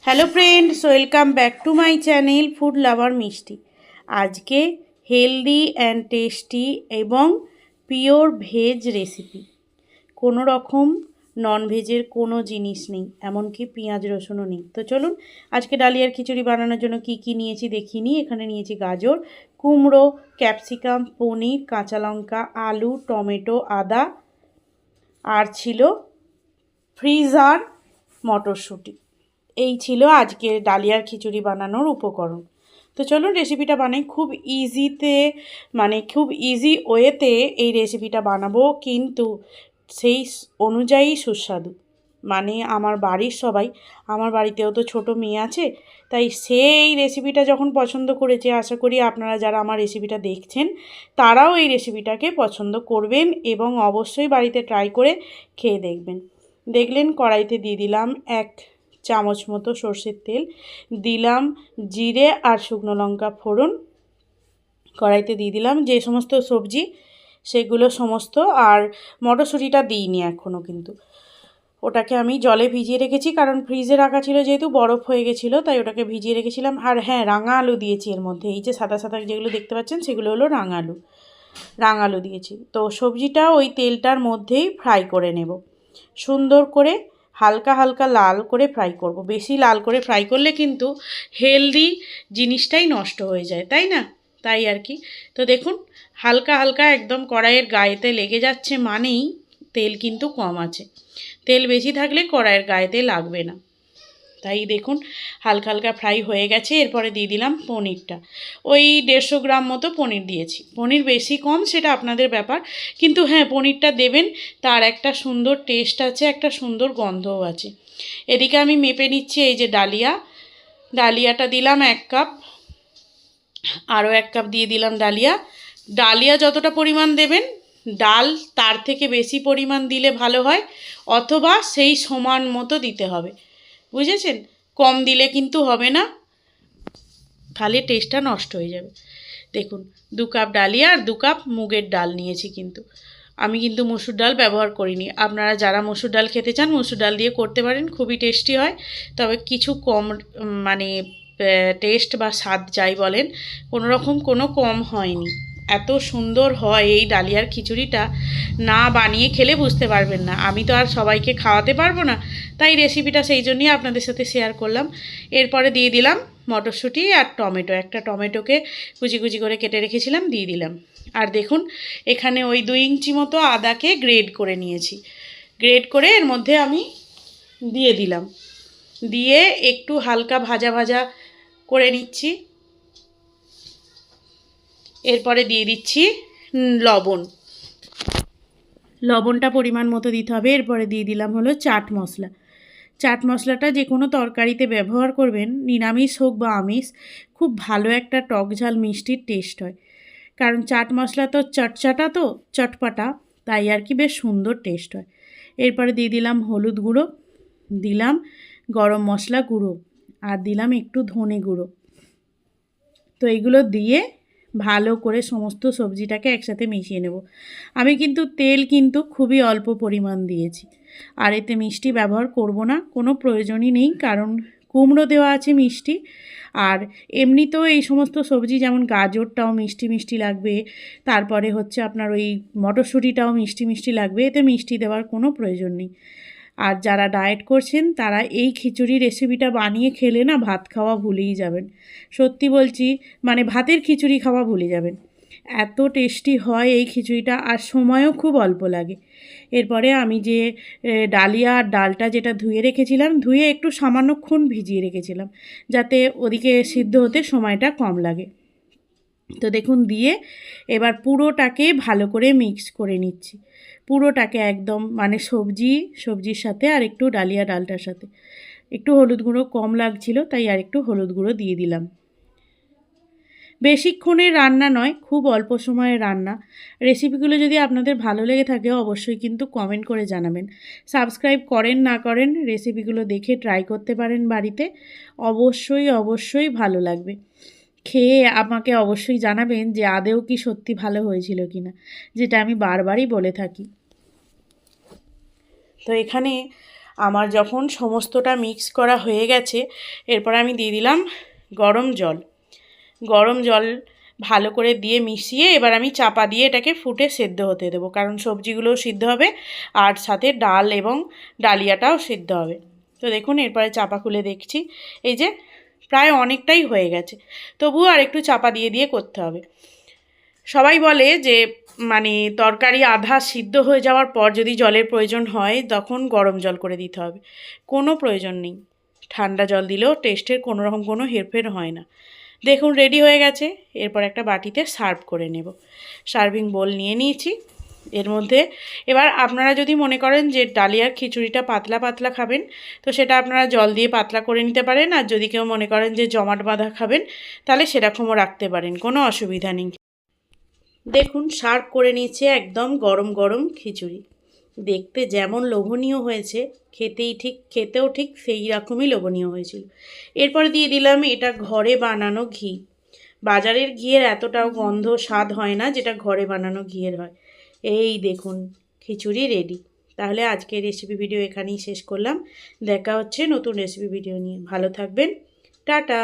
Hello friends, welcome back to my channel food lover মিষ্টি। আজকে healthy and tasty এবং pure veg recipe. কোনো রকম ননভেজের কোনো জিনিস নেই, এমনকি পেঁয়াজ রসুনও নেই। তো চলুন আজকে ডালিয়ার খিচুড়ি বানানোর জন্য কি কি নিয়েছি দেখিয়ে নিই। এখানে নিয়েছি গাজর, কুমড়ো, ক্যাপসিকাম, পনির, কাঁচা লঙ্কা, আলু, টমেটো, আদা, আর ছিল ফ্রিজার মটরশুঁটি। এই ছিল আজকের ডালিয়ার খিচুড়ি বানানোর উপকরণ। তো চলুন রেসিপিটা বানাই। খুব ইজি ওয়েতে এই রেসিপিটা বানাবো, কিন্তু সেই অনুযায়ী সুস্বাদু। মানে আমার বাড়ির সবাই, আমার বাড়িতেও তো ছোট মেয়ে আছে, তাই সেই রেসিপিটা যখন পছন্দ করেছে, আশা করি আপনারা যারা আমার রেসিপিটা দেখছেন তারাও এই রেসিপিটাকে পছন্দ করবেন এবং অবশ্যই বাড়িতে ট্রাই করে খেয়ে দেখবেন। দেখলেন কড়াইতে দিয়ে দিলাম 1 চামচ মতো সর্ষের তেল, দিলাম জিরে আর শুকনো লঙ্কা ফোড়ন, কড়াইতে দিয়ে দিলাম যে সমস্ত সবজি সেগুলো সমস্ত, আর মটরশুঁটিটা দিইনি এখনও, কিন্তু ওটাকে আমি জলে ভিজিয়ে রেখেছি, কারণ ফ্রিজে রাখা ছিল যেহেতু বরফ হয়ে গেছিলো, তাই ওটাকে ভিজিয়ে রেখেছিলাম। আর হ্যাঁ, রাঙা আলু দিয়েছি এর মধ্যে, এই যে সাদা সাদা যেগুলো দেখতে পাচ্ছেন সেগুলো হলো রাঙা আলু দিয়েছি। তো সবজিটা ওই তেলটার মধ্যেই ফ্রাই করে নেব, সুন্দর করে হালকা হালকা লাল করে ফ্রাই করব। বেশি লাল করে ফ্রাই করলে কিন্তু হেলদি জিনিসটাই নষ্ট হয়ে যায়, তাই না? তাই আর কি। তো দেখুন হালকা হালকা একদম কড়াইয়ের গায়েতে লেগে যাচ্ছে মানেই তেল কিন্তু কম আছে। তেল বেশি থাকলে কড়াইয়ের গায়েতে লাগবে না। তাই দেখুন হালকা হালকা ফ্রাই হয়ে গেছে। এরপরে দিয়ে দিলাম পনিরটা, ওই 150 গ্রাম মতো পনির দিয়েছি। পনির বেশি কম সেটা আপনাদের ব্যাপার, কিন্তু হ্যাঁ পনিরটা দেবেন, তার একটা সুন্দর টেস্ট আছে, একটা সুন্দর গন্ধও আছে। এদিকে আমি মেপে নিচ্ছি, এই যে ডালিয়াটা দিলাম 1 কাপ, আরও 1 কাপ দিয়ে দিলাম ডালিয়া যতটা পরিমাণ দেবেন ডাল তার থেকে বেশি পরিমাণ দিলে ভালো হয়, অথবা সেই সমান মতো দিতে হবে, বুঝেছেন? কম দিলে কিন্তু হবে না, তাহলে টেস্টটা নষ্ট হয়ে যাবে। দেখুন 2 কাপ ডালিয়া আর 2 কাপ মুগের ডাল নিয়েছি, কিন্তু আমি কিন্তু মসুর ডাল ব্যবহার করিনি। আপনারা যারা মসুর ডাল খেতে চান মসুর ডাল দিয়ে করতে পারেন, খুবই টেস্টি হয়। তবে কিছু কম মানে টেস্ট বা স্বাদ যাই বলেন, কোনো রকম কোনো কম হয়নি। এত সুন্দর হয় এই ডালিয়ার খিচুড়িটা, না বানিয়ে খেলে বুঝতে পারবেন না। আমি তো আর সবাইকে খাওয়াতে পারবো না, তাই রেসিপিটা সেই জন্যই আপনাদের সাথে শেয়ার করলাম। এরপরে দিয়ে দিলাম মটরশুঁটি আর টমেটো, একটা টমেটোকে কুচি কুচি করে কেটে রেখেছিলাম দিয়ে দিলাম। আর দেখুন এখানে ওই 2 ইঞ্চি মতো আদাকে গ্রেড করে নিয়েছি, গ্রেড করে এর মধ্যে আমি দিয়ে দিলাম, দিয়ে একটু হালকা ভাজা ভাজা করে নিচ্ছি। এরপরে দিয়ে দিচ্ছি লবণটা পরিমাণ মতো দিতে হবে। এরপরে দিয়ে দিলাম হলো চাট মশলাটা যে কোনো তরকারিতে ব্যবহার করবেন, নিরামিষ হোক বা আমিষ, খুব ভালো একটা টক ঝাল মিষ্টির টেস্ট হয়। কারণ চাট মশলা তো চটপাটা, তাই আর কি বেশ সুন্দর টেস্ট হয়। এরপরে দিয়ে দিলাম হলুদ গুঁড়ো, দিলাম গরম মশলা গুঁড়ো, আর দিলাম একটু ধনে গুঁড়ো। তো এইগুলো দিয়ে ভালো করে সমস্ত সবজিটাকে একসাথে মিশিয়ে নেব। আমি কিন্তু তেল খুবই অল্প পরিমাণ দিয়েছি, আর এতে মিষ্টি ব্যবহার করব না, কোনো প্রয়োজনই নেই, কারণ কুমড়ো দেওয়া আছে মিষ্টি। আর এমনিতেও এই সমস্ত সবজি যেমন গাজরটাও মিষ্টি মিষ্টি লাগবে, তারপরে হচ্ছে আপনার ওই মটরশুঁটিটাও মিষ্টি মিষ্টি লাগবে, এতে মিষ্টি দেওয়ার কোনো প্রয়োজন নেই। আর যারা ডায়েট করছেন তারা এই খিচুড়ি রেসিপিটা বানিয়ে খেলে না ভাত খাওয়া ভুলেই যাবেন। সত্যি বলছি, মানে ভাতের খিচুড়ি খাওয়া ভুলে যাবেন, এত টেস্টি হয় এই খিচুড়িটা, আর সময়ও খুব অল্প লাগে। এরপরে আমি যে ডালিয়া আর ডালটা যেটা ধুয়ে রেখেছিলাম, ধুয়ে একটু সামান্যক্ষণ ভিজিয়ে রেখেছিলাম, যাতে ওদিকে সিদ্ধ হতে সময়টা কম লাগে। তো দেখুন দিয়ে এবার পুরোটাকে ভালো করে মিক্স করে নিচ্ছি, পুরোটাকে একদম, মানে সবজির সাথে আর একটু ডালটার সাথে। একটু হলুদ গুঁড়ো কম লাগছিল, তাই আর একটু হলুদ গুঁড়ো দিয়ে দিলাম। বেশিক্ষণের রান্না নয়, খুব অল্প সময়ের রান্না। রেসিপিগুলো যদি আপনাদের ভালো লেগে থাকে অবশ্যই কিন্তু কমেন্ট করে জানাবেন। সাবস্ক্রাইব করেন না করেন, রেসিপিগুলো দেখে ট্রাই করতে পারেন বাড়িতে, অবশ্যই ভালো লাগবে। খেয়ে আমাকে অবশ্যই জানাবেন যে আদৌ কি সত্যি ভালো হয়েছিল কি না, যেটা আমি বারবারই বলে থাকি। তো এখানে আমার যখন সমস্তটা মিক্স করা হয়ে গেছে, এরপর আমি দিয়ে দিলাম গরম জল। গরম জল ভালো করে দিয়ে মিশিয়ে এবার আমি চাপা দিয়ে এটাকে ফুটে সেদ্ধ হতে দেবো, কারণ সবজিগুলোও সিদ্ধ হবে আর সাথে ডাল এবং ডালিয়াটাও সিদ্ধ হবে। তো দেখুন এরপরে চাপা খুলে দেখছি, এই যে প্রায় অনেকটাই হয়ে গেছে, তবুও আর একটু চাপা দিয়ে দিয়ে করতে হবে। সবাই বলে যে মানে তরকারি আধা সিদ্ধ হয়ে যাওয়ার পর যদি জলের প্রয়োজন হয় তখন গরম জল করে দিতে হবে। কোনো প্রয়োজন নেই, ঠান্ডা জল দিলেও টেস্টের কোনো রকম কোনো হেরফের হয় না। দেখুন রেডি হয়ে গেছে। এরপর একটা বাটিতে সার্ভ করে নেব। সার্ভিং বোল নিয়ে নিয়েছি। এর মধ্যে এবার আপনারা যদি মনে করেন যে ডালিয়ার খিচুড়িটা পাতলা পাতলা খাবেন, তো সেটা আপনারা জল দিয়ে পাতলা করে নিতে পারেন। আর যদি কেউ মনে করেন যে জমাট বাঁধা খাবেন, তাহলে সেরকমও রাখতে পারেন, কোনো অসুবিধা নেই। দেখুন সার্ভ করে নিয়েছে একদম গরম গরম খিচুড়ি। দেখতে যেমন লোভনীয় হয়েছে, খেতেও ঠিক সেই রকমই লোভনীয় হয়েছিল। এরপরে দিয়ে দিলাম এটা ঘরে বানানো ঘি। বাজারের ঘিয়ের এতটাও গন্ধ স্বাদ হয় না যেটা ঘরে বানানো ঘিয়ের হয়। এই দেখুন খিচুড়ি রেডি। তাহলে আজকের রেসিপি ভিডিও এখানেই শেষ করলাম। দেখা হচ্ছে নতুন রেসিপি ভিডিও নিয়ে। ভালো থাকবেন, টাটা।